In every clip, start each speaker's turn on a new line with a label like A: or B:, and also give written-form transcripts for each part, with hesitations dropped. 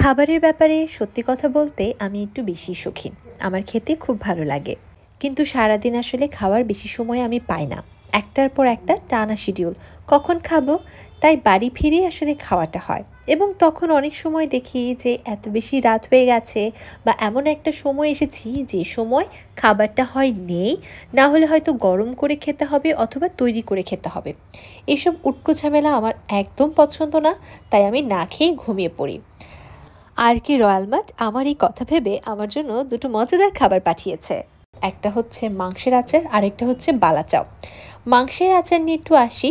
A: খাবারের ব্যাপারে সত্যি কথা বলতে আমি একটু বেশি শৌখিন। আমার খেতে খুব ভালো লাগে। কিন্তু সারাদিন আসলে খাওয়ার বেশি সময় আমি পাই না। একটার পর একটা টানা শিডিউল। কখন খাবো? তাই বাড়ি ফিরেই আসলে খাওয়াটা হয়। এবং তখন অনেক সময় দেখি যে এত বেশি রাত হয়ে গেছে বা এমন একটা সময় এসেছি যে সময় খাবারটা হয় নেই, না হলে হয়তো গরম করে খেতে হবে অথবা তৈরি করে খেতে হবে। এসব উটকো ঝামেলা আমার একদম পছন্দ না, তাই আমি না খেয়ে ঘুমিয়ে পড়ি। আর কি রয়্যাল মাঠ আমার এই কথা ভেবে আমার জন্য দুটো মজাদার খাবার পাঠিয়েছে। একটা হচ্ছে মাংসের আচার, আরেকটা হচ্ছে বালা চাও। মাংসের আচার নিয়ে একটু আসি।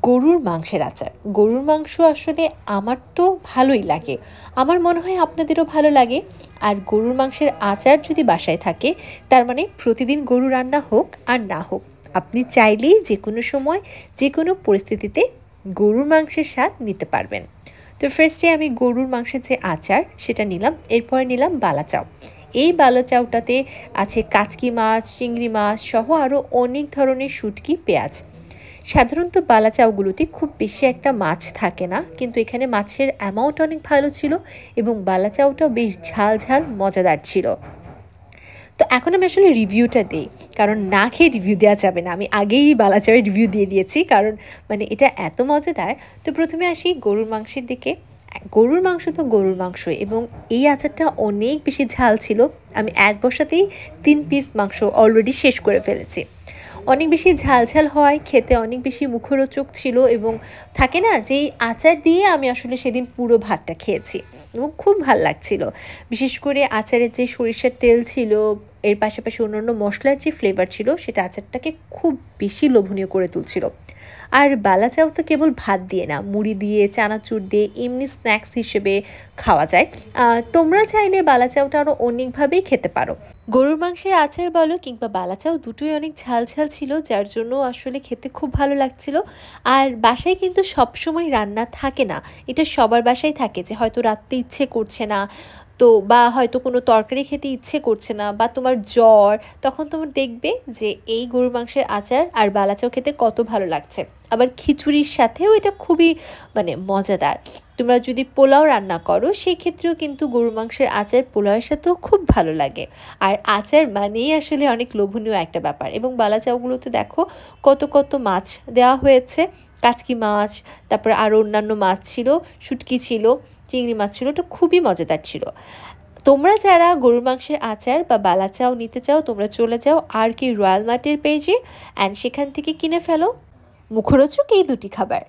A: গরুর মাংসের আচার, গরুর মাংস আসলে আমার তো ভালোই লাগে, আমার মনে হয় আপনাদেরও ভালো লাগে। আর গরুর মাংসের আচার যদি বাসায় থাকে, তার মানে প্রতিদিন গরু রান্না হোক আর না হোক, আপনি চাইলেই যে কোনো সময় যে কোনো পরিস্থিতিতে গরুর মাংসের স্বাদ নিতে পারবেন। তো ফার্স্টে আমি গরুর মাংসের যে আচার সেটা নিলাম, এরপরে নিলাম বালা চাউ। এই বালা চাউটাতে আছে কাচকি মাছ, চিংড়ি মাছ সহ আরও অনেক ধরনের শুটকি, পেঁয়াজ। সাধারণত বালা চাউগুলোতে খুব বেশি একটা মাছ থাকে না, কিন্তু এখানে মাছের অ্যামাউন্ট অনেক ভালো ছিল এবং বালা চাউটাও বেশ ঝাল ঝাল মজাদার ছিল। তো এখন আমি আসলে রিভিউটা দিই, কারণ না খেয়ে রিভিউ দেওয়া যাবে না। আমি আগেই বালাচারের রিভিউ দিয়ে দিয়েছি, কারণ মানে এটা এত মজাদার। তো প্রথমে আসি গরুর মাংসের দিকে। গরুর মাংস তো গরুর মাংস, এবং এই আচারটা অনেক বেশি ঝাল ছিল। আমি এক বসাতেই 3 পিস মাংস অলরেডি শেষ করে ফেলেছি। অনেক বেশি ঝাল ঝাল হয়, খেতে অনেক বেশি মুখরোচক ছিল, এবং থাকে না যে এই আচার দিয়ে আমি আসলে সেদিন পুরো ভাতটা খেয়েছি এবং খুব ভাল লাগছিল। বিশেষ করে আচারের যে সরিষার তেল ছিল, এর পাশাপাশি অন্যান্য মশলার যে ফ্লেভার ছিল, সেটা আচারটাকে খুব বেশি লোভনীয় করে তুলছিল। আর বালা চাও তো কেবল ভাত দিয়ে না, মুড়ি দিয়ে, চানাচুর দিয়ে এমনি স্ন্যাক্স হিসেবে খাওয়া যায়। তোমরা চাইলে বালা চাউটা আরও অনেকভাবেই খেতে পারো। গরুর মাংসের আচার বলো কিংবা বালা চাউ, দুটোই অনেক ঝাল ঝাল ছিল, যার জন্য আসলে খেতে খুব ভালো লাগছিল। আর বাসায় কিন্তু সবসময় রান্না থাকে না, এটা সবার বাসায় থাকে যে হয়তো রাত্রে ইচ্ছে করছে না, তো বা হয়তো কোনো তরকারি খেতে ইচ্ছে করছে না, বা তোমার জ্বর, তখন তোমার দেখবে যে এই গরুর মাংসের আচার আর বালা চাউ খেতে কত ভালো লাগছে। আবার খিচুড়ির সাথেও এটা খুবই মানে মজাদার। তোমরা যদি পোলাও রান্না করো, সেক্ষেত্রেও কিন্তু গরুর মাংসের আচার পোলাওয়ের সাথেও খুব ভালো লাগে। আর আচার মানেই আসলে অনেক লোভনীয় একটা ব্যাপার। এবং বালা চাউগুলোতে দেখো কত কত মাছ দেওয়া হয়েছে, কাচকি মাছ, তারপর আরও অন্যান্য মাছ ছিল, শুটকি ছিল, চিংড়ি মাছ ছিল, ওটা খুবই মজাদার ছিল। তোমরা যারা গরুর মাংসের আচার বা বালা চাও নিতে চাও, তোমরা চলে যাও আর কি রয়্যাল মার্টের পেজে, অ্যান্ড সেখান থেকে কিনে ফেলো মুখরোচক এই দুটি খাবার।